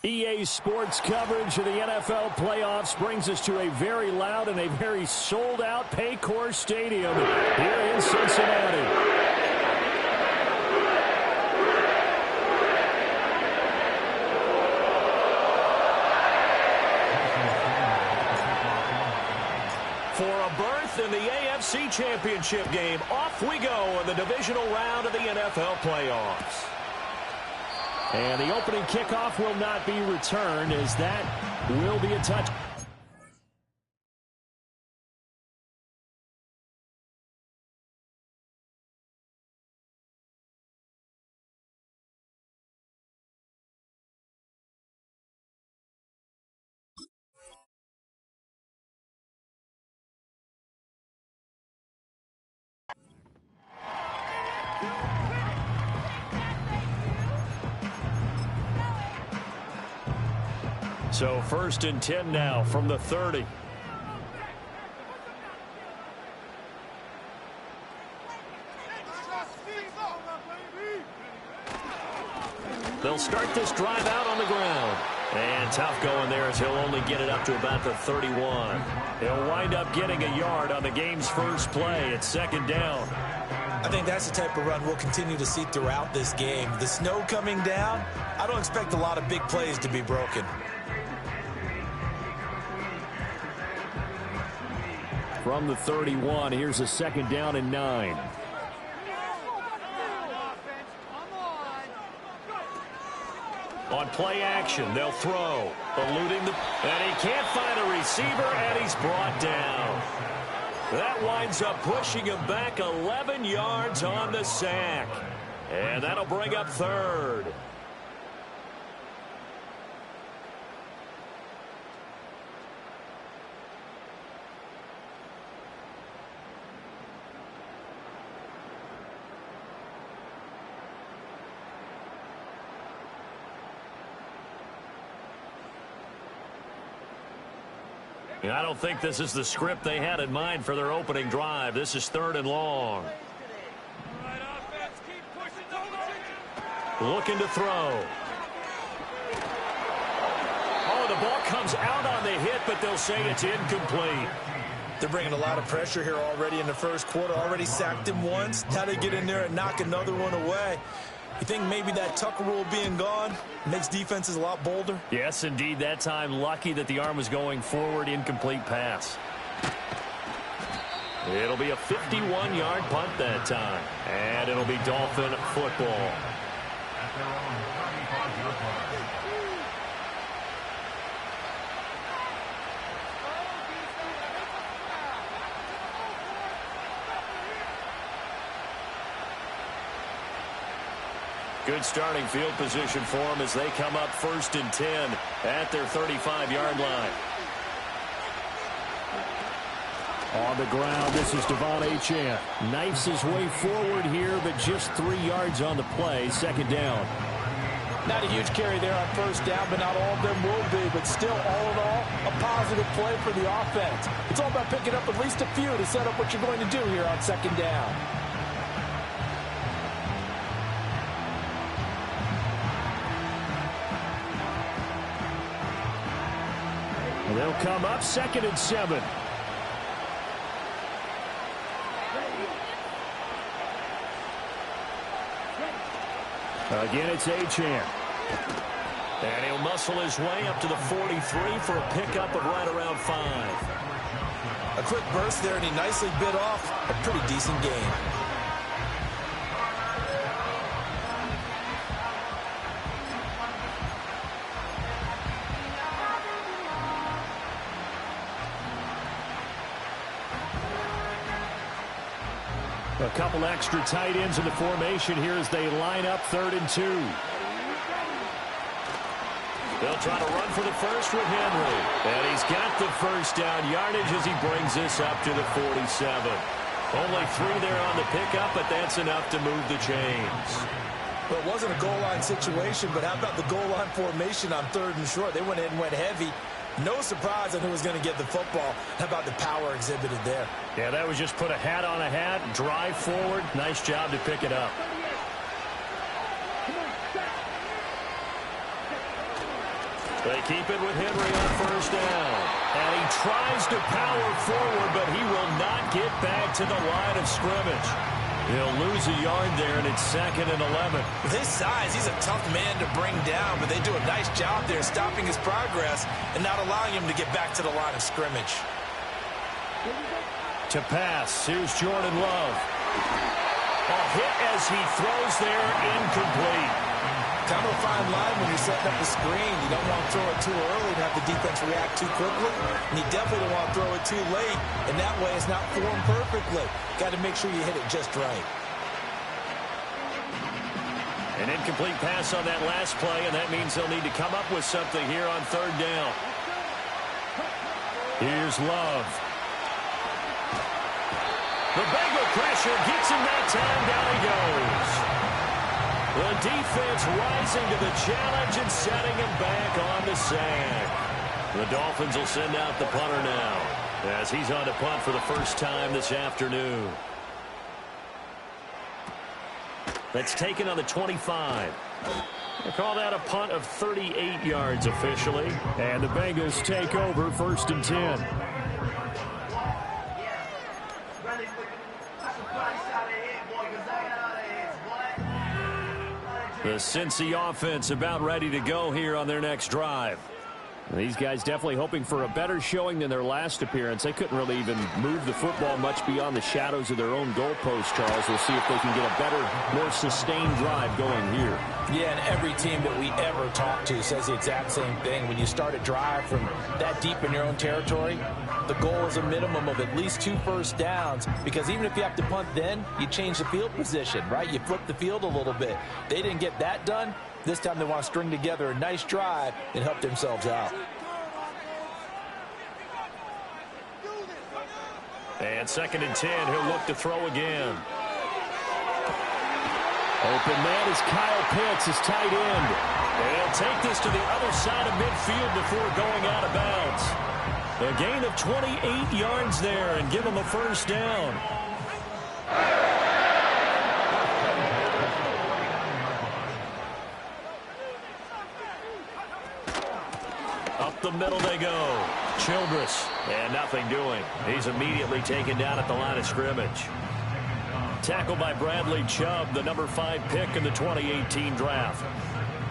EA Sports coverage of the NFL playoffs brings us to a very loud and a very sold-out Paycor Stadium here in Cincinnati. For a berth in the AFC Championship game, off we go in the divisional round of the NFL playoffs. And the opening kickoff will not be returned, as that will be a touch. So 1st and 10 now from the 30. They'll start this drive out on the ground. And tough going there as he'll only get it up to about the 31. He'll wind up getting a yard on the game's first play. It's 2nd down. I think that's the type of run we'll continue to see throughout this game. The snow coming down, I don't expect a lot of big plays to be broken. From the 31, here's a 2nd down and 9. On play action, they'll throw. Eluding the... And he can't find a receiver, and he's brought down. That winds up pushing him back 11 yards on the sack. And that'll bring up 3rd. I don't think this is the script they had in mind for their opening drive. This is 3rd and long. Looking to throw. Oh, the ball comes out on the hit, but they'll say it's incomplete. They're bringing a lot of pressure here already in the first quarter. Already sacked him once. Now they get in there and knock another one away. You think maybe that Tucker rule being gone makes defenses a lot bolder? Yes, indeed. That time, lucky that the arm was going forward. Incomplete pass. It'll be a 51-yard punt that time. And it'll be Dolphin football. Good starting field position for them as they come up 1st and 10 at their 35-yard line. On the ground, this is Devon Achane. Knifes his way forward here, but just 3 yards on the play. 2nd down. Not a huge carry there on 1st down, but not all of them will be. But still, all in all, a positive play for the offense. It's all about picking up at least a few to set up what you're going to do here on 2nd down. They'll come up 2nd and 7. Again, it's Achane. And he'll muscle his way up to the 43 for a pickup of right around 5. A quick burst there, and he nicely bit off a pretty decent gain. A couple extra tight ends in the formation here as they line up 3rd and 2. They'll try to run for the first with Henry. And he's got the 1st down yardage as he brings this up to the 47. Only 3 there on the pickup, but that's enough to move the chains. Well, it wasn't a goal line situation, but how about the goal line formation on 3rd and short? They went in and went heavy. No surprise on who was going to get the football. How about the power exhibited there? Yeah, that was just put a hat on a hat, drive forward. Nice job to pick it up. They keep it with Henry on first down. And he tries to power forward, but he will not get back to the line of scrimmage. He'll lose a yard there, and it's 2nd and 11. With his size, he's a tough man to bring down, but they do a nice job there stopping his progress and not allowing him to get back to the line of scrimmage. To pass, here's Jordan Love. A hit as he throws there, incomplete. Kind of a fine line when you're setting up the screen. You don't want to throw it too early and have the defense react too quickly. And you definitely don't want to throw it too late. And that way it's not formed perfectly. Got to make sure you hit it just right. An incomplete pass on that last play, and that means they'll need to come up with something here on 3rd down. Here's Love. The Bengal pressure gets him that time. Down he goes. The defense rising to the challenge and setting him back on the sack. The Dolphins will send out the punter now as he's on to punt for the first time this afternoon. That's taken on the 25. They call that a punt of 38 yards officially. And the Bengals take over 1st and 10. The Cincy offense about ready to go here on their next drive. These guys definitely hoping for a better showing than their last appearance. They couldn't really even move the football much beyond the shadows of their own goalpost, Charles. We'll see if they can get a better, more sustained drive going here. Yeah, and every team that we ever talk to says the exact same thing. When you start a drive from that deep in your own territory, the goal is a minimum of at least 2 first downs, because even if you have to punt then, you change the field position, right? You flip the field a little bit. They didn't get that done. This time they want to string together a nice drive and help themselves out. And 2nd and 10, he'll look to throw again. Open man is Kyle Pitts, his tight end. And he'll take this to the other side of midfield before going out of bounds. A gain of 28 yards there and give him a first down. Up the middle they go. Childress, and nothing doing. He's immediately taken down at the line of scrimmage. Tackled by Bradley Chubb, the number 5 pick in the 2018 draft.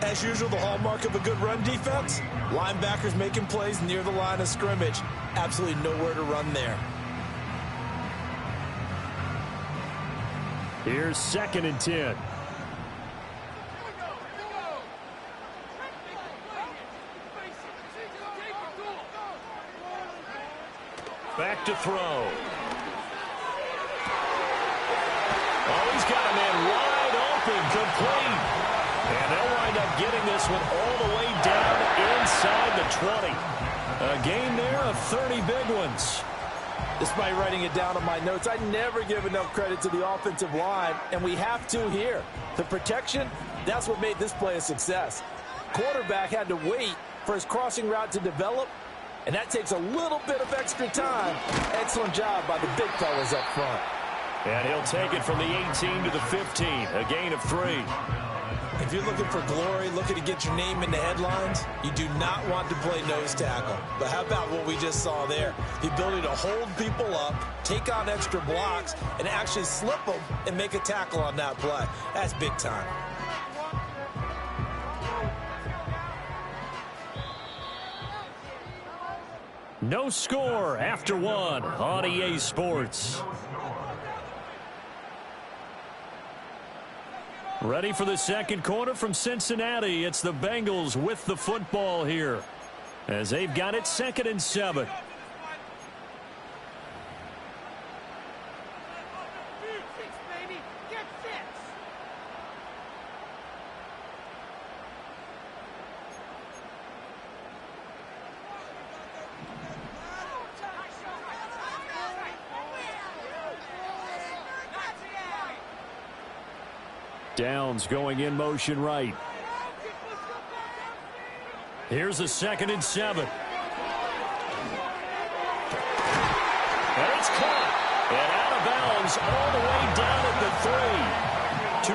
As usual, the hallmark of a good run defense, linebackers making plays near the line of scrimmage. Absolutely nowhere to run there. Here's 2nd and 10. Back to throw. Oh, he's got a man wide open, complete. And they'll wind up getting this one all the way down inside the 20. A gain there of 30 big ones. Despite writing it down on my notes, I never give enough credit to the offensive line, and we have to here. The protection, that's what made this play a success. Quarterback had to wait for his crossing route to develop, and that takes a little bit of extra time. Excellent job by the big fellas up front. And he'll take it from the 18 to the 15, a gain of 3. If you're looking for glory, looking to get your name in the headlines, you do not want to play nose tackle. But how about what we just saw there? The ability to hold people up, take on extra blocks, and actually slip them and make a tackle on that play. That's big time. No score after 1 on EA Sports. Ready for the second quarter from Cincinnati. It's the Bengals with the football here as they've got it 2nd and 7. Downs going in motion right. Here's a 2nd and 7. And it's caught. And out of bounds all the way down at the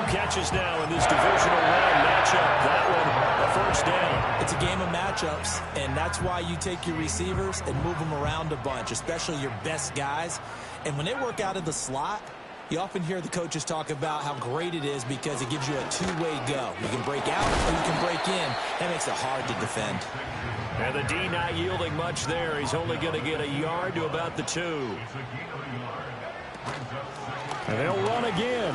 3. 2 catches now in this divisional round matchup. That one a first down. It's a game of matchups. matchups, and that's why you take your receivers and move them around a bunch, especially your best guys. And when they work out of the slot, you often hear the coaches talk about how great it is because it gives you a two-way go. You can break out or you can break in. That makes it hard to defend. And the D not yielding much there. He's only going to get a yard to about the 2. And they'll run again.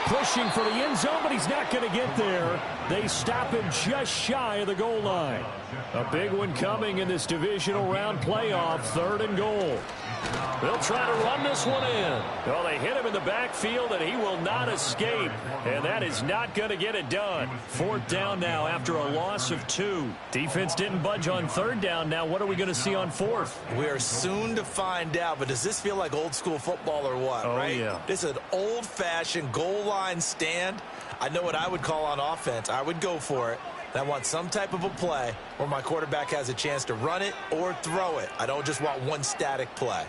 Pushing for the end zone, but he's not going to get there. They stop him just shy of the goal line. A big one coming in this divisional round playoff, 3rd and goal. They'll try to run this one in. Well, they hit him in the backfield, and he will not escape. And that is not going to get it done. 4th down now after a loss of 2. Defense didn't budge on 3rd down. Now what are we going to see on 4th? We are soon to find out, but does this feel like old school football or what, right? Yeah. This is an old-fashioned goal line stand. I know what I would call on offense. I would go for it. I want some type of a play where my quarterback has a chance to run it or throw it. I don't just want one static play.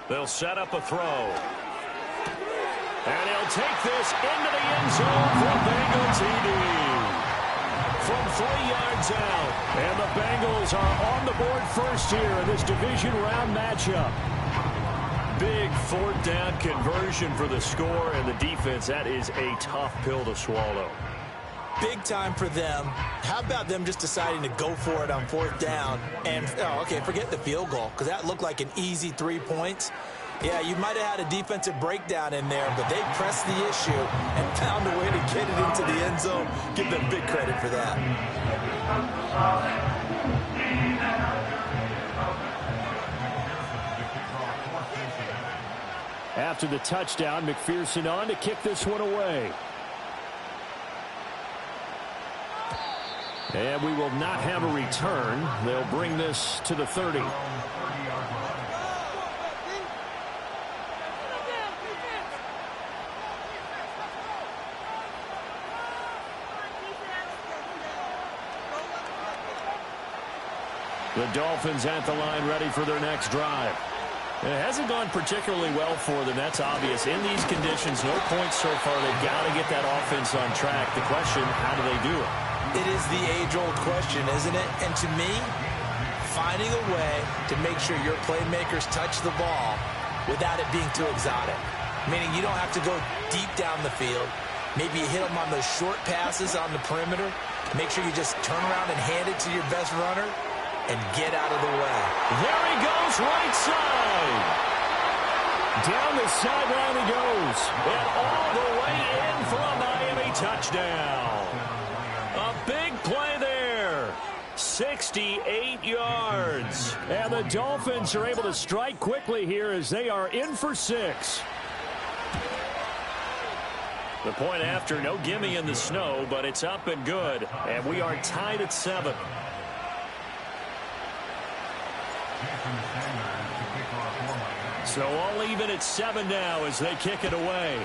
They'll set up a throw. And he'll take this into the end zone for a Bengal TD. From 3 yards out. And the Bengals are on the board first here in this division round matchup. Big 4th down conversion for the score, and the defense, that is a tough pill to swallow. Big time for them. How about them just deciding to go for it on 4th down? And, okay, forget the field goal, because that looked like an easy 3 points. Yeah, you might have had a defensive breakdown in there, but they pressed the issue and found a way to get it into the end zone. Give them big credit for that. After the touchdown, McPherson on to kick this one away. And we will not have a return. They'll bring this to the 30. The Dolphins at the line ready for their next drive. It hasn't gone particularly well for them. That's obvious. In these conditions, no points so far. They've got to get that offense on track. The question, how do they do it? It is the age-old question, isn't it? And to me, finding a way to make sure your playmakers touch the ball without it being too exotic. Meaning you don't have to go deep down the field. Maybe you hit them on those short passes on the perimeter. Make sure you just turn around and hand it to your best runner and get out of the way. There he goes, right side. Down the sideline he goes. And all the way in for a Miami touchdown. A big play there. 68 yards. And the Dolphins are able to strike quickly here as they are in for 6. The point after, no gimme in the snow, but it's up and good. And we are tied at 7. So all even at 7 now as they kick it away.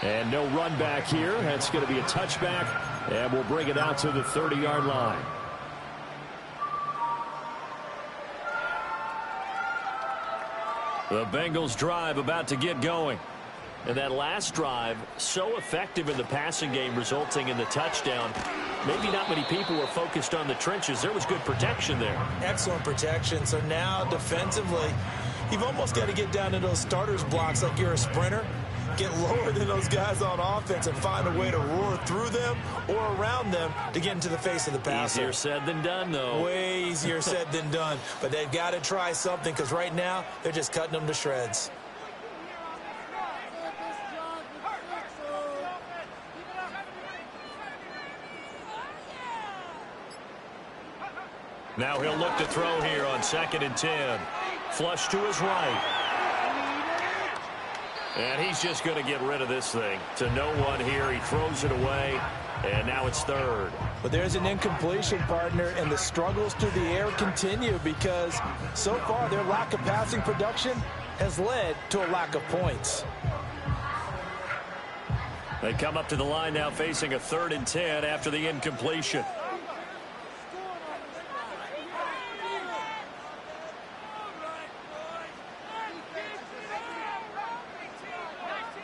And no run back here. That's going to be a touchback, and we'll bring it out to the 30-yard line. The Bengals drive about to get going. And that last drive, so effective in the passing game, resulting in the touchdown. Maybe not many people were focused on the trenches. There was good protection there. Excellent protection. So now defensively, you've almost got to get down to those starters blocks like you're a sprinter. Get lower than those guys on offense and find a way to roar through them or around them to get into the face of the passer. Easier said than done, though. Way easier said than done. But they've got to try something because right now they're just cutting them to shreds. Now he'll look to throw here on 2nd and 10. Flush to his right. And he's just going to get rid of this thing. To no one here. He throws it away. And now it's 3rd. But there's an incompletion, partner, and the struggles through the air continue because so far their lack of passing production has led to a lack of points. They come up to the line now facing a 3rd and 10 after the incompletion.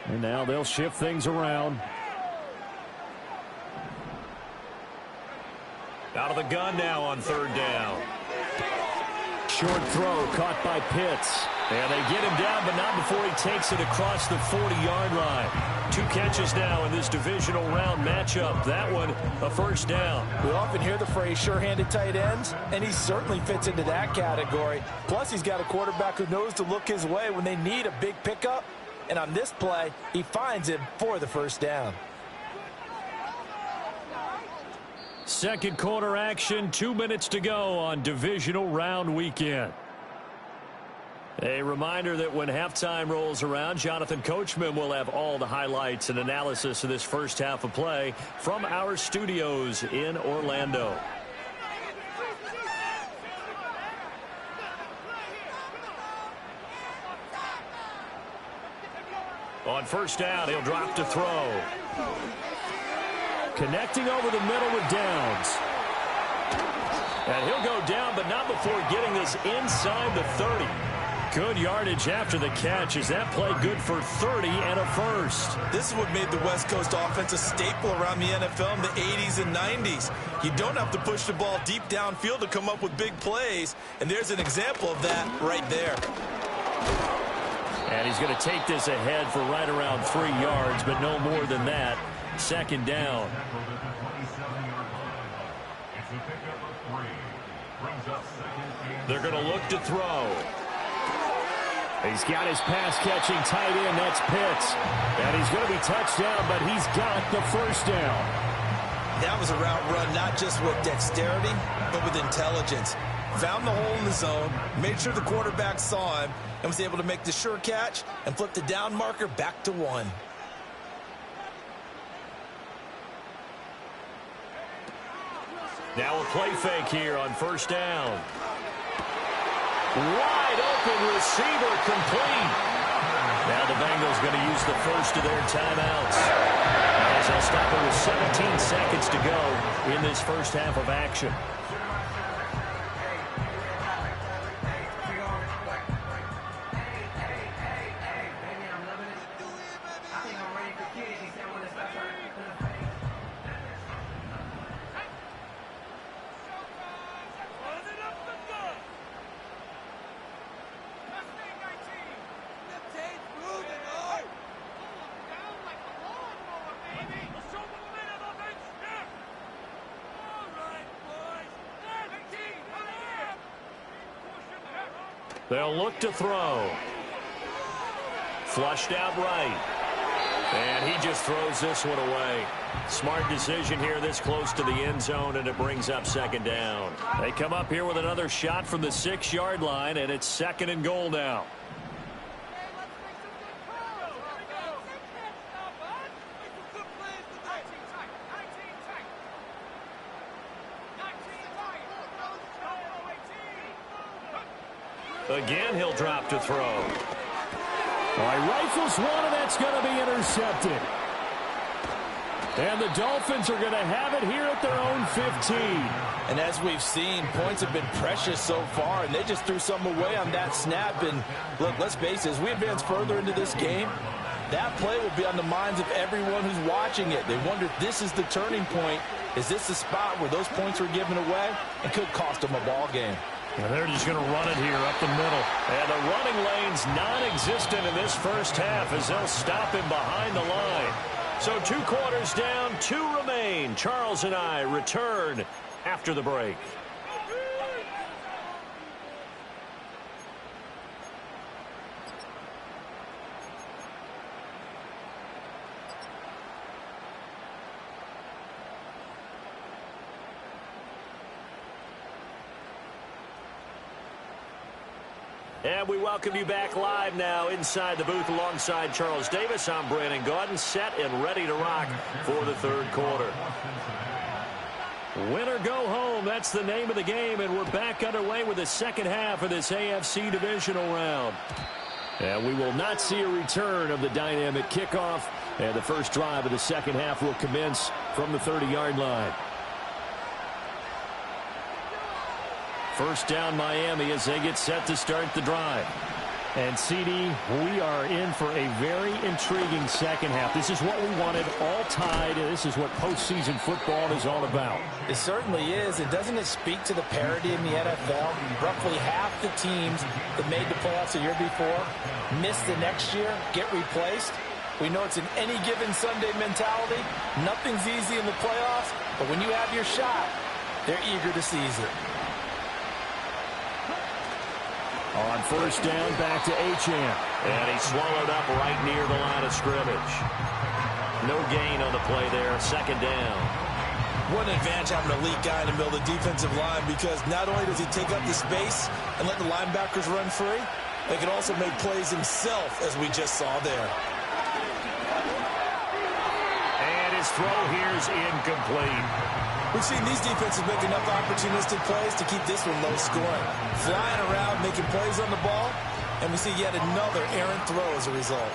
And now they'll shift things around. Out of the gun now on third down. Short throw caught by Pitts. And they get him down, but not before he takes it across the 40-yard line. 2 catches now in this divisional round matchup. That one, a first down. We often hear the phrase sure-handed tight ends, and he certainly fits into that category. Plus, he's got a quarterback who knows to look his way when they need a big pickup. And on this play, he finds him for the first down. Second quarter action, 2 minutes to go on divisional round weekend. A reminder that when halftime rolls around, Jonathan Coachman will have all the highlights and analysis of this first half of play from our studios in Orlando. On first down, he'll drop to throw. Connecting over the middle with Downs. And he'll go down, but not before getting this inside the 30. Good yardage after the catch. Is that play good for 30 and a first? This is what made the West Coast offense a staple around the NFL in the 80s and 90s. You don't have to push the ball deep downfield to come up with big plays, and there's an example of that right there. And he's going to take this ahead for right around 3 yards, but no more than that. Second down. They're going to look to throw. He's got his pass-catching tight end. That's Pitts. And he's going to be touched down, but he's got the first down. That was a route run not just with dexterity, but with intelligence. Found the hole in the zone, made sure the quarterback saw him, and was able to make the sure catch and flip the down marker back to 1. Now a play fake here on first down. Wide open receiver, complete. Now the Bengals going to use the first of their timeouts, as they'll stop it with 17 seconds to go in this first half of action. They'll look to throw. Flushed out right. And he just throws this one away. Smart decision here this close to the end zone, and it brings up second down. They come up here with another shot from the 6-yard line, and it's second and goal now. Again, he'll drop to throw. All right, rifles one, and that's going to be intercepted. And the Dolphins are going to have it here at their own 15. And as we've seen, points have been precious so far, and they just threw some away on that snap. And look, let's face it, as we advance further into this game, that play will be on the minds of everyone who's watching it. They wonder if this is the turning point. Is this the spot where those points were given away and could cost them a ball game? And they're just going to run it here up the middle. And the running lane's non-existent in this first half as they'll stop him behind the line. So 2 quarters down, 2 remain. Charles and I return after the break. And we welcome you back live now inside the booth alongside Charles Davis. I'm Brandon Gaudin, set and ready to rock for the third quarter. Win or go home, that's the name of the game, and we're back underway with the second half of this AFC divisional round. And we will not see a return of the dynamic kickoff, and the first drive of the second half will commence from the 30-yard line. First down Miami as they get set to start the drive. And, CD, we are in for a very intriguing second half. This is what we wanted, all tied. This is what postseason football is all about. It certainly is. And doesn't it speak to the parity in the NFL? Roughly half the teams that made the playoffs the year before miss the next year, get replaced. We know it's an any given Sunday mentality. Nothing's easy in the playoffs, but when you have your shot, they're eager to seize it. On first down, back to Achane. And he's swallowed up right near the line of scrimmage. No gain on the play there. Second down. What an advantage having an elite guy in the middle of the defensive line, because not only does he take up the space and let the linebackers run free, he can also make plays himself, as we just saw there. And his throw here is incomplete. We've seen these defenses make enough opportunistic plays to keep this one low scoring. Flying around, making plays on the ball, and we see yet another errant throw as a result.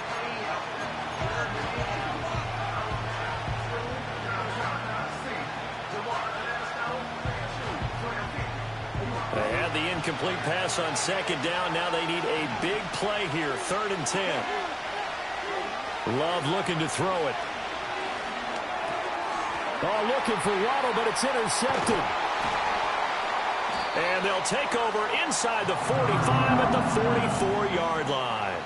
They had the incomplete pass on second down. Now they need a big play here. 3rd and 10. Love looking to throw it. Oh, looking for Waddle, but it's intercepted. And they'll take over inside the 45 at the 44-yard line.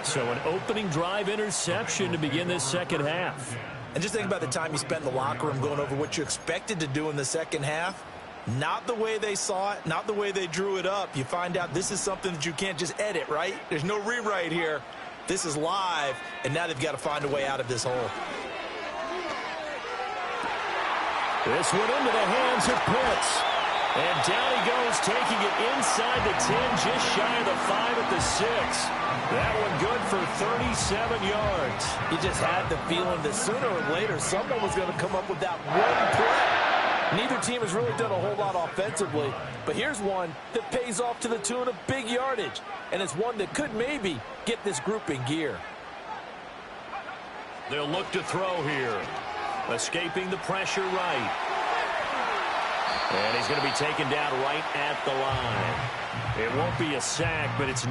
So an opening drive interception to begin this second half. And just think about the time you spent in the locker room going over what you expected to do in the second half. Not the way they saw it, not the way they drew it up. You find out this is something that you can't just edit, right? There's no rewrite here. This is live, and now they've got to find a way out of this hole. This one into the hands of Pitts. And down he goes, taking it inside the 10, just shy of the 5 at the 6. That one good for 37 yards. You just had the feeling that sooner or later someone was going to come up with that one play. Neither team has really done a whole lot offensively, but here's one that pays off to the tune of big yardage, and it's one that could maybe get this group in gear. They'll look to throw here. Escaping the pressure right. And he's going to be taken down right at the line. It won't be a sack, but it's...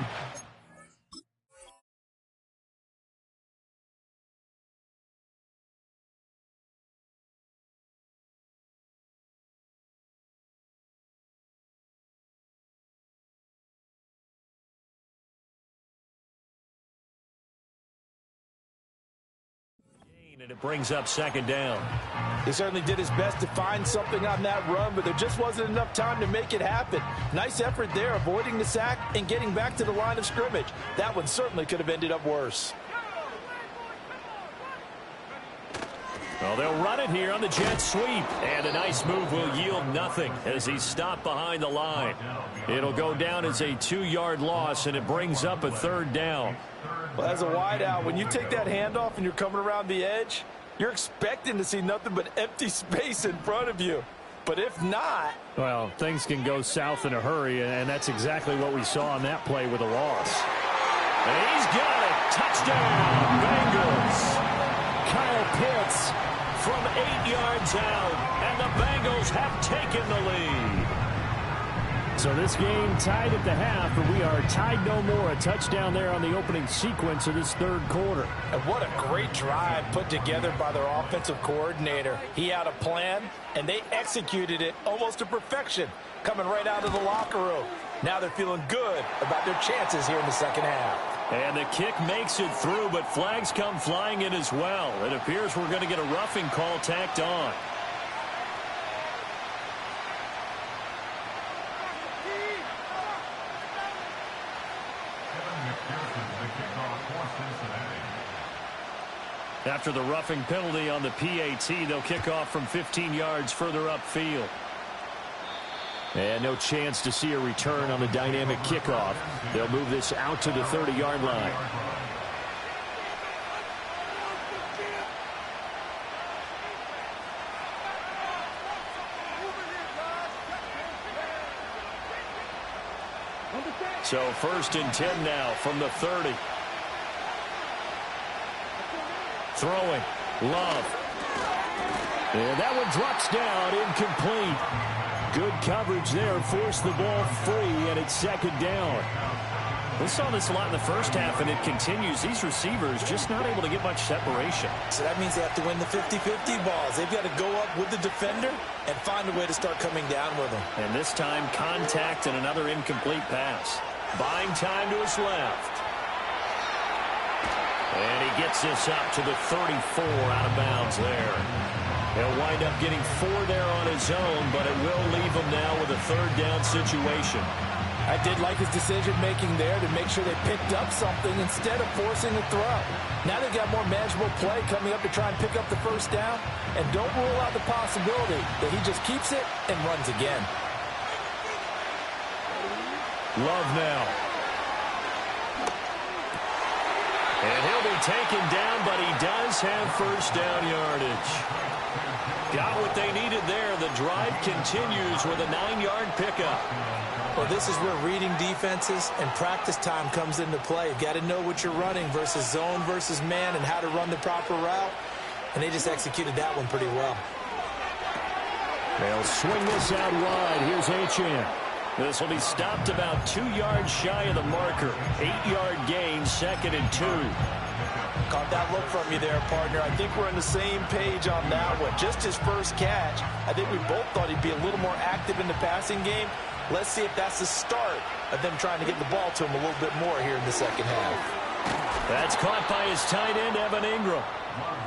And it brings up second down. He certainly did his best to find something on that run, but there just wasn't enough time to make it happen. Nice effort there, avoiding the sack and getting back to the line of scrimmage. That one certainly could have ended up worse. Well, they'll run it here on the jet sweep. And a nice move will yield nothing as he's stopped behind the line. It'll go down as a 2-yard loss, and it brings up a 3rd down. Well, as a wideout, when you take that handoff and you're coming around the edge, you're expecting to see nothing but empty space in front of you. But if not... Well, things can go south in a hurry, and that's exactly what we saw on that play with a loss. And he's got it. Touchdown, Bengals. Kyle Pitts from 8 yards out, and the Bengals have taken the lead. So this game tied at the half, but we are tied no more. A touchdown there on the opening sequence of this 3rd quarter. And what a great drive put together by their offensive coordinator. He had a plan, and they executed it almost to perfection, coming right out of the locker room. Now they're feeling good about their chances here in the second half. And the kick makes it through, but flags come flying in as well. It appears we're going to get a roughing call tacked on. After the roughing penalty on the PAT, they'll kick off from 15 yards further upfield. And no chance to see a return on the dynamic kickoff. They'll move this out to the 30-yard line. So 1st and 10 now from the 30. Throwing. Love. And that one drops down, incomplete. Good coverage there, forced the ball free, and it's 2nd down. We saw this a lot in the first half, and it continues. These receivers just not able to get much separation. So that means they have to win the 50-50 balls. They've got to go up with the defender and find a way to start coming down with them. And this time, contact and another incomplete pass. Buying time to his left. And he gets this up to the 34 out of bounds there. He'll wind up getting 4 there on his own, but it will leave him now with a third down situation. I did like his decision-making there to make sure they picked up something instead of forcing a throw. Now they've got more manageable play coming up to try and pick up the first down, and don't rule out the possibility that he just keeps it and runs again. Love now. And he'll be taken down, but he does have first down yardage. Got what they needed there. The drive continues with a 9-yard pickup. Well, this is where reading defenses and practice time comes into play. You've got to know what you're running versus zone versus man and how to run the proper route. And they just executed that one pretty well. They'll swing this out wide. Here's Achane. This will be stopped about 2 yards shy of the marker. 8-yard gain, 2nd and 2. Caught that look from you there, partner. I think we're on the same page on that one. Just his first catch. I think we both thought he'd be a little more active in the passing game. Let's see if that's the start of them trying to get the ball to him a little bit more here in the second half. That's caught by his tight end, Evan Ingram.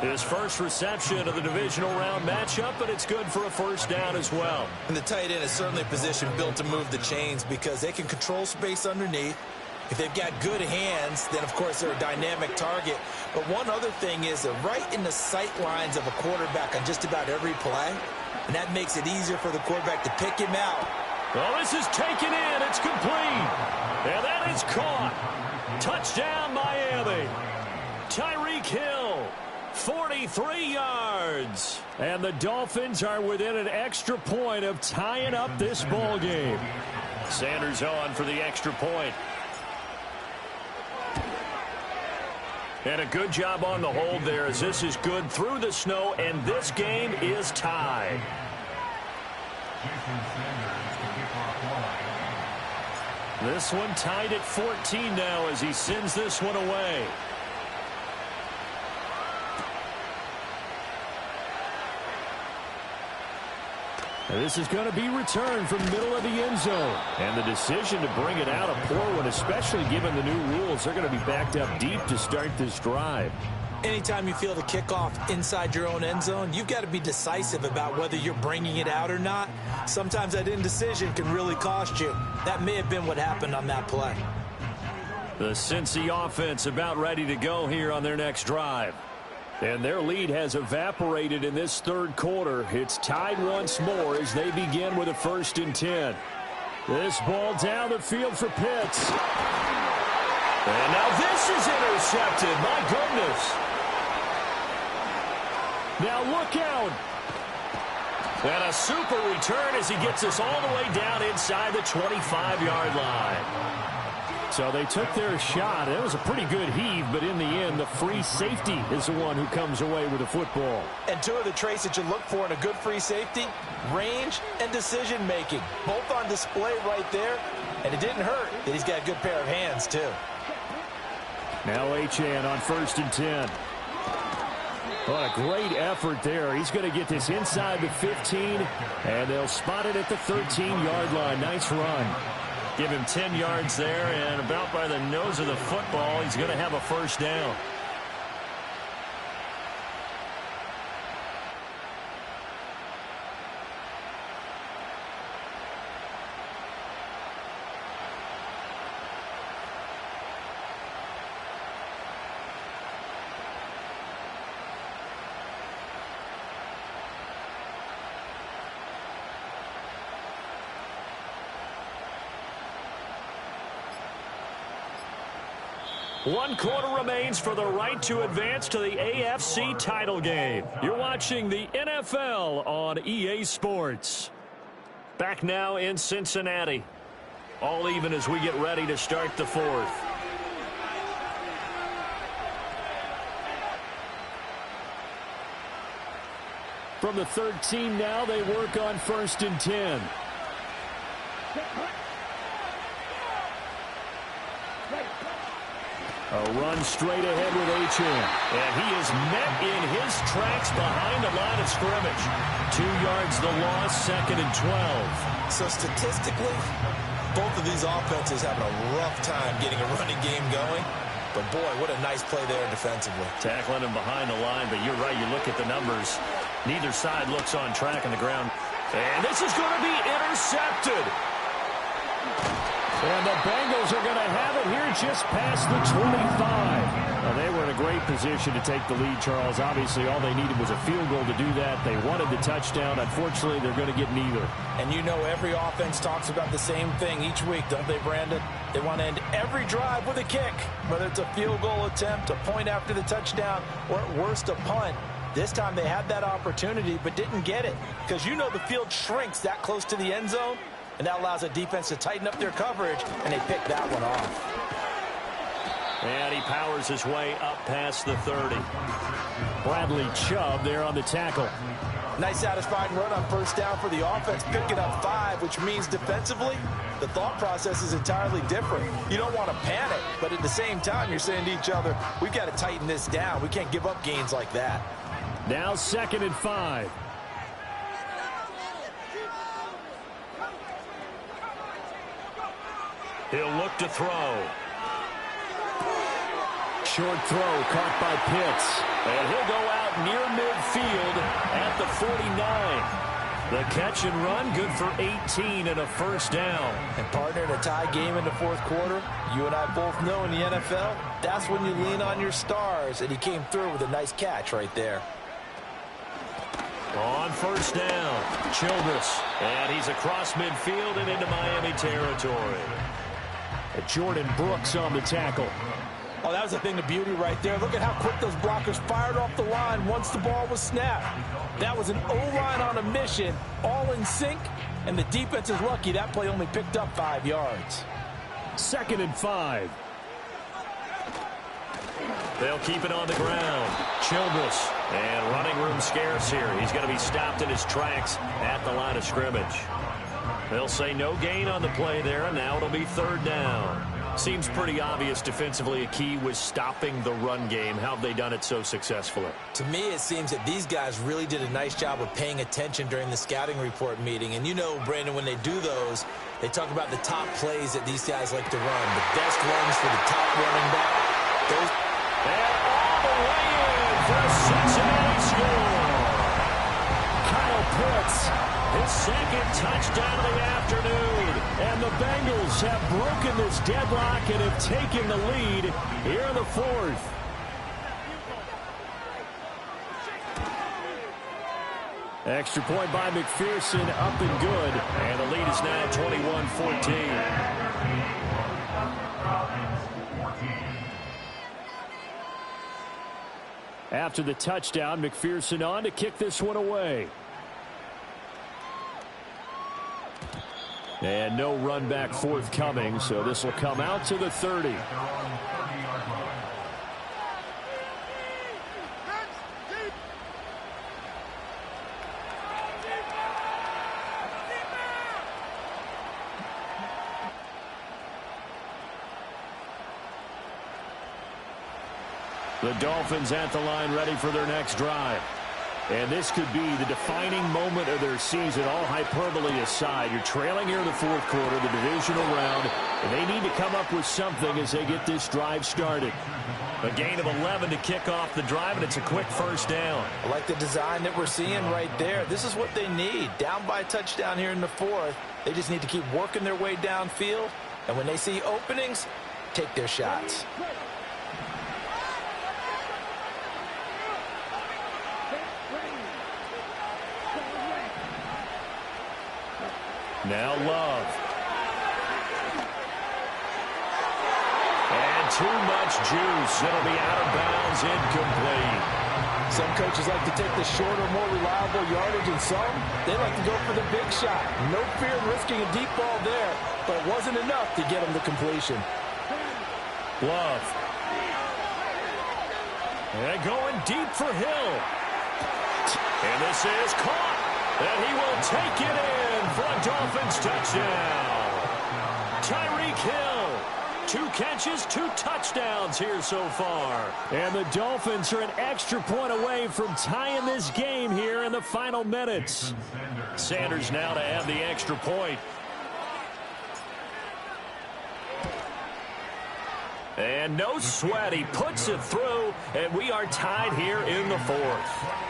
His first reception of the divisional round matchup, but it's good for a first down as well. And the tight end is certainly a position built to move the chains because they can control space underneath. If they've got good hands, then, of course, they're a dynamic target. But one other thing is they're right in the sight lines of a quarterback on just about every play, and that makes it easier for the quarterback to pick him out. Well, this is taken in. It's complete. And that is caught. Touchdown, Miami. Tyreek Hill, 43 yards. And the Dolphins are within an extra point of tying up this ball game. Sanders on for the extra point. And a good job on the hold there as this is good through the snow, and this game is tied. This one tied at 14 now as he sends this one away. This is going to be returned from the middle of the end zone. And the decision to bring it out, a poor one, especially given the new rules. They're going to be backed up deep to start this drive. Anytime you feel the kickoff inside your own end zone, you've got to be decisive about whether you're bringing it out or not. Sometimes that indecision can really cost you. That may have been what happened on that play. The Cincy offense about ready to go here on their next drive. And their lead has evaporated in this third quarter. It's tied once more as they begin with a 1st and 10. This ball down the field for Pitts. And now this is intercepted. My goodness. Now look out. And a super return as he gets us all the way down inside the 25-yard line. So they took their shot. It was a pretty good heave, but in the end, the free safety is the one who comes away with the football. And two of the traits that you look for in a good free safety, range and decision-making. Both on display right there, and it didn't hurt that he's got a good pair of hands, too. Now Achane on 1st and 10. What a great effort there. He's going to get this inside the 15, and they'll spot it at the 13-yard line. Nice run. Give him 10 yards there, and about by the nose of the football, he's going to have a first down. One quarter remains for the right to advance to the AFC title game. You're watching the NFL on EA Sports. Back now in Cincinnati. All even as we get ready to start the fourth. From the 13 now, they work on 1st and 10. A run straight ahead with Achane. And he is met in his tracks behind the line of scrimmage. 2 yards the loss, 2nd and 12. So statistically, both of these offenses having a rough time getting a running game going. But boy, what a nice play there defensively. Tackling him behind the line, but you're right, you look at the numbers. Neither side looks on track on the ground. And this is going to be intercepted. And the Bengals are going to have it here just past the 25. Now, they were in a great position to take the lead, Charles. Obviously, all they needed was a field goal to do that. They wanted the touchdown. Unfortunately, they're going to get neither. And you know every offense talks about the same thing each week, don't they, Brandon? They want to end every drive with a kick, whether it's a field goal attempt, a point after the touchdown, or at worst, a punt. This time they had that opportunity but didn't get it because you know the field shrinks that close to the end zone. And that allows a defense to tighten up their coverage, and they pick that one off. And he powers his way up past the 30. Bradley Chubb there on the tackle. Nice satisfying run on first down for the offense, picking up 5, which means defensively, the thought process is entirely different. You don't want to panic, but at the same time, you're saying to each other, we've got to tighten this down. We can't give up gains like that. Now 2nd and 5. He'll look to throw. Short throw caught by Pitts. And he'll go out near midfield at the 49. The catch and run, good for 18 and a first down. And partner, in a tie game in the fourth quarter, you and I both know in the NFL, that's when you lean on your stars. And he came through with a nice catch right there. On first down, Childress. And he's across midfield and into Miami territory. Jordan Brooks on the tackle. Oh, that was a thing of beauty right there. Look at how quick those blockers fired off the line once the ball was snapped. That was an O-line on a mission, all in sync, and the defense is lucky that play only picked up 5 yards. 2nd and 5. They'll keep it on the ground. Childress. And running room scarce here. He's going to be stopped in his tracks at the line of scrimmage. They'll say no gain on the play there, and now it'll be 3rd down. Seems pretty obvious defensively a key was stopping the run game. How have they done it so successfully? To me, it seems that these guys really did a nice job of paying attention during the scouting report meeting. And you know, Brandon, when they do those, they talk about the top plays that these guys like to run. The best runs for the top running back. Those... And all the way in for a Cincinnati score. Kyle Pitts. His 2nd touchdown of the afternoon. And the Bengals have broken this deadlock and have taken the lead here in the 4th. Extra point by McPherson, up and good. And the lead is now 21-14. After the touchdown, McPherson on to kick this one away. And no run back forthcoming, so this will come out to the 30. The Dolphins at the line ready for their next drive. And this could be the defining moment of their season, all hyperbole aside. You're trailing here in the 4th quarter, the divisional round, and they need to come up with something as they get this drive started. A gain of 11 to kick off the drive, and it's a quick first down. I like the design that we're seeing right there. This is what they need. Down by a touchdown here in the 4th. They just need to keep working their way downfield, and when they see openings, take their shots. Now Love. And too much juice. It'll be out of bounds, incomplete. Some coaches like to take the shorter, more reliable yardage, and some, they like to go for the big shot. No fear of risking a deep ball there, but it wasn't enough to get him the completion. Love. And going deep for Hill. And this is caught. And he will take it in for a Dolphins touchdown. Tyreek Hill, 2 catches, 2 touchdowns here so far. And the Dolphins are an extra point away from tying this game here in the final minutes. Sanders now to have the extra point. And no sweat. He puts it through, and we are tied here in the 4th.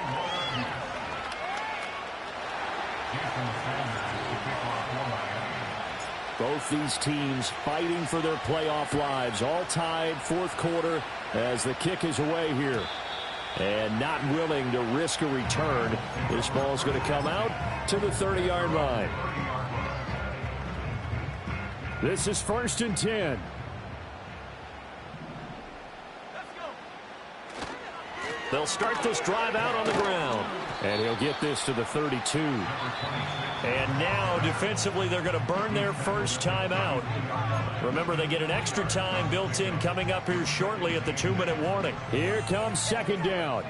Both these teams fighting for their playoff lives, all tied 4th quarter as the kick is away here. And not willing to risk a return. This ball is going to come out to the 30-yard line. This is 1st and 10. They'll start this drive out on the ground. And he'll get this to the 32. And now, defensively, they're going to burn their first time out. Remember, they get an extra time built in coming up here shortly at the 2-minute warning. Here comes 2nd down.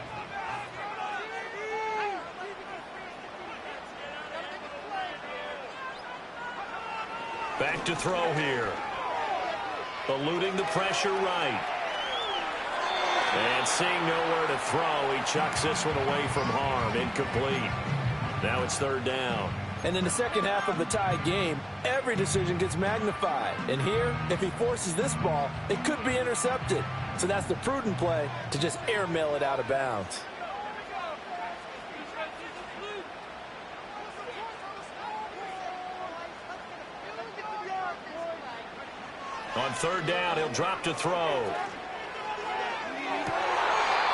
Back to throw here. Eluding the pressure right. And seeing nowhere to throw, he chucks this one away from harm. Incomplete. Now it's 3rd down. And in the second half of the tied game, every decision gets magnified. And here, if he forces this ball, it could be intercepted. So that's the prudent play to just airmail it out of bounds. On 3rd down, he'll drop to throw.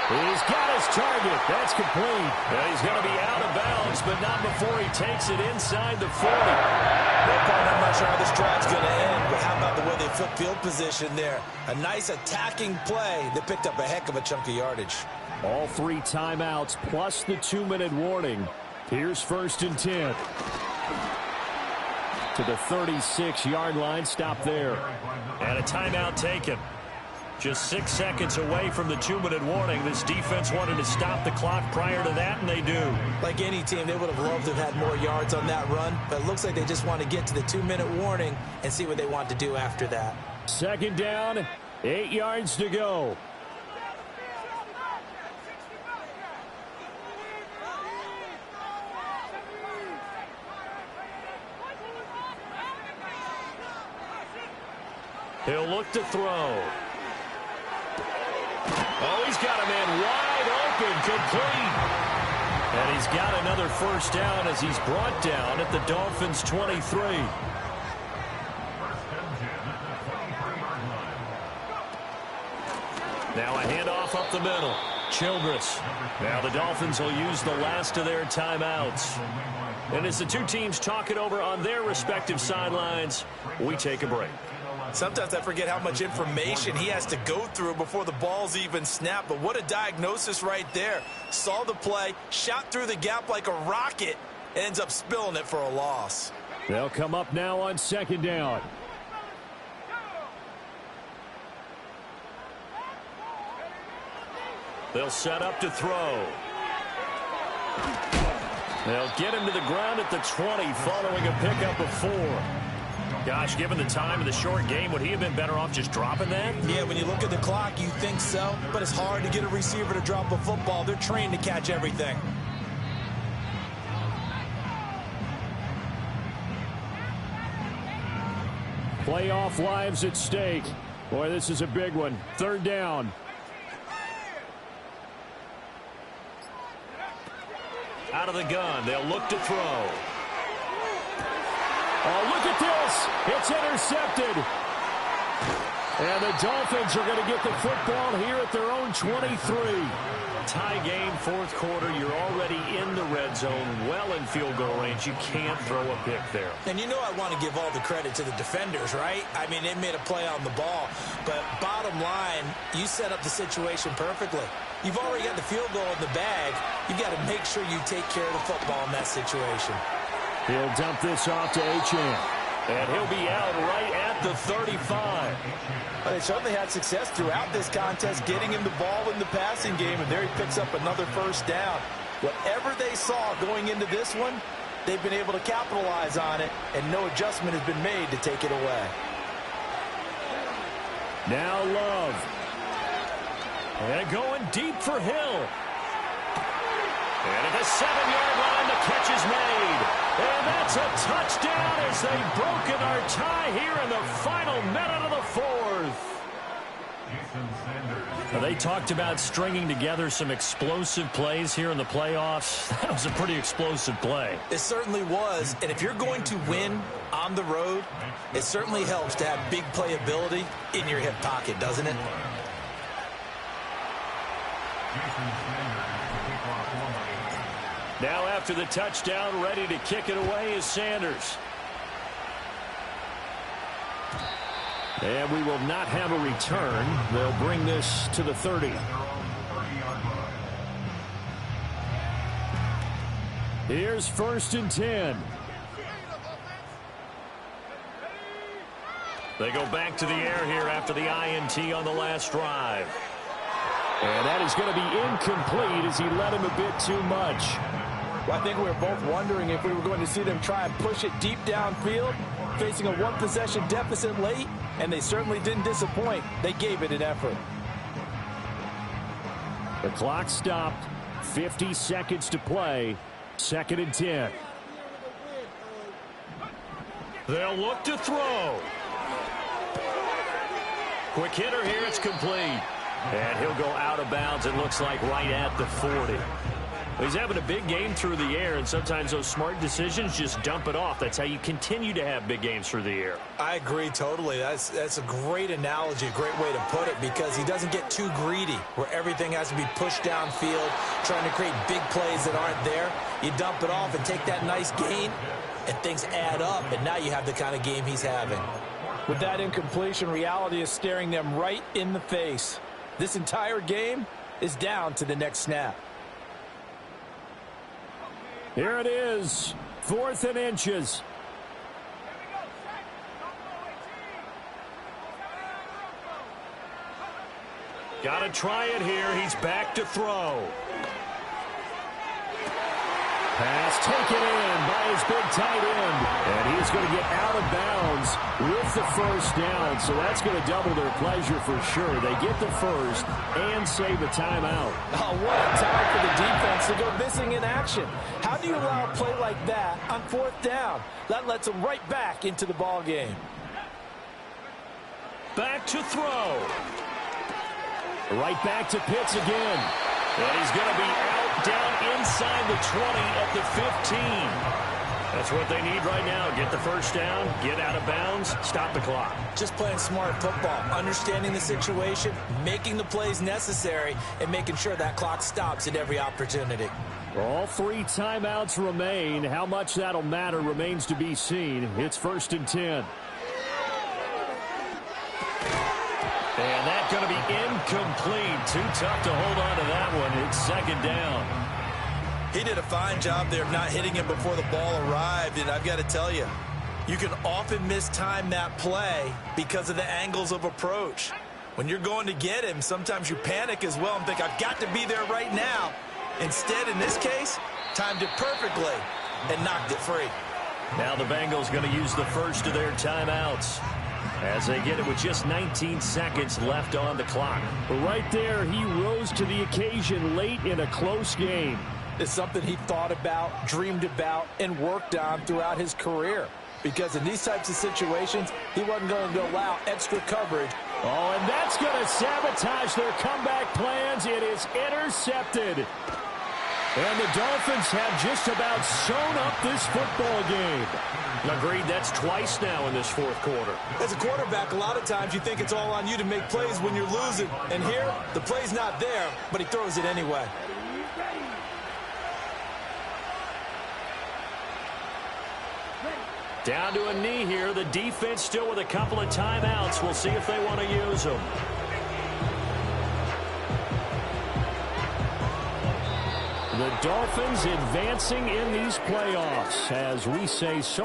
He's got his target. That's complete. And he's going to be out of bounds, but not before he takes it inside the 40. I'm not sure how this drive's going to end, but how about the way they flip field position there? A nice attacking play that picked up a heck of a chunk of yardage. All 3 timeouts plus the 2-minute warning. Here's 1st and 10. To the 36-yard line. Stop there. And a timeout taken. Just 6 seconds away from the 2-minute warning. This defense wanted to stop the clock prior to that, and they do. Like any team, they would have loved to have had more yards on that run, but it looks like they just want to get to the 2-minute warning and see what they want to do after that. 2nd down, 8 yards to go. He'll look to throw. Oh, he's got a man wide open, complete. And he's got another 1st down as he's brought down at the Dolphins' 23. Now a handoff up the middle. Childress. Now the Dolphins will use the last of their timeouts. And as the 2 teams talk it over on their respective sidelines, we take a break. Sometimes I forget how much information he has to go through before the ball's even snapped. But what a diagnosis right there. Saw the play, shot through the gap like a rocket, ends up spilling it for a loss. They'll come up now on 2nd down. They'll set up to throw. They'll get him to the ground at the 20 following a pickup of 4. Gosh, given the time of the short game, would he have been better off just dropping that? Yeah, when you look at the clock, you think so. But it's hard to get a receiver to drop a football. They're trained to catch everything. Playoff lives at stake. Boy, this is a big one. 3rd down. Out of the gun, they'll look to throw. Oh, look at this. It's intercepted. And the Dolphins are going to get the football here at their own 23. Tie game, 4th quarter. You're already in the red zone, well in field goal range. You can't throw a pick there. And you know I want to give all the credit to the defenders, right? I mean, they made a play on the ball. But bottom line, you set up the situation perfectly. You've already got the field goal in the bag. You've got to make sure you take care of the football in that situation. He'll dump this off to Achane. And he'll be out right at the 35. Well, they certainly had success throughout this contest getting him the ball in the passing game, and there he picks up another 1st down. Whatever they saw going into this one, they've been able to capitalize on it, and no adjustment has been made to take it away. Now Love. And going deep for Hill. And at the 7-yard line, the catch is made. And that's a touchdown as they've broken our tie here in the final minute of the fourth. Now, they talked about stringing together some explosive plays here in the playoffs. That was a pretty explosive play. It certainly was. And if you're going to win on the road, it certainly helps to have big playability in your hip pocket, doesn't it? Now after the touchdown, ready to kick it away is Sanders. And we will not have a return. They'll bring this to the 30. Here's 1st and 10. They go back to the air here after the INT on the last drive. And that is going to be incomplete as he led him a bit too much. Well, I think we were both wondering if we were going to see them try and push it deep downfield, facing a one-possession deficit late, and they certainly didn't disappoint. They gave it an effort. The clock stopped. 50 seconds to play. 2nd and 10. They'll look to throw. Quick hitter here. It's complete. And he'll go out of bounds, it looks like, right at the 40. He's having a big game through the air, and sometimes those smart decisions just dump it off. That's how you continue to have big games through the air. I agree totally. That's a great analogy, a great way to put it, because he doesn't get too greedy where everything has to be pushed downfield, trying to create big plays that aren't there. You dump it off and take that nice gain, and things add up, and now you have the kind of game he's having. With that incompletion, reality is staring them right in the face. This entire game is down to the next snap. Here it is. 4th and inches. Got to try it here. He's back to throw. Pass taken in by his big tight end. And he's going to get out of bounds with the 1st down. So that's going to double their pleasure for sure. They get the 1st and save a timeout. Oh, what a time for the defense to go missing in action. How do you allow a play like that on 4th down? That lets them right back into the ball game. Back to throw. Right back to Pitts again. And he's going to be out down inside the 20 at the 15. That's what they need right now. Get the 1st down, get out of bounds, stop the clock. Just playing smart football, understanding the situation, making the plays necessary, and making sure that clock stops at every opportunity. All 3 timeouts remain. How much that'll matter remains to be seen. It's 1st and 10. And that's going to be incomplete. Too tough to hold on to that one. It's 2nd down. He did a fine job there of not hitting him before the ball arrived, and I've got to tell you, you can often mistime that play because of the angles of approach. When you're going to get him, sometimes you panic as well and think, I've got to be there right now. Instead, in this case, timed it perfectly and knocked it free. Now the Bengals going to use the 1st of their timeouts as they get it with just 19 seconds left on the clock. Right there, he rose to the occasion late in a close game. It's something he thought about, dreamed about, and worked on throughout his career. Because in these types of situations, he wasn't going to allow extra coverage. Oh, and that's going to sabotage their comeback plans. It is intercepted. And the Dolphins have just about sewn up this football game. Agreed, that's twice now in this 4th quarter. As a quarterback, a lot of times you think it's all on you to make plays when you're losing. And here, the play's not there, but he throws it anyway. Down to a knee here. The defense still with a couple of timeouts. We'll see if they want to use them. The Dolphins advancing in these playoffs, as we say so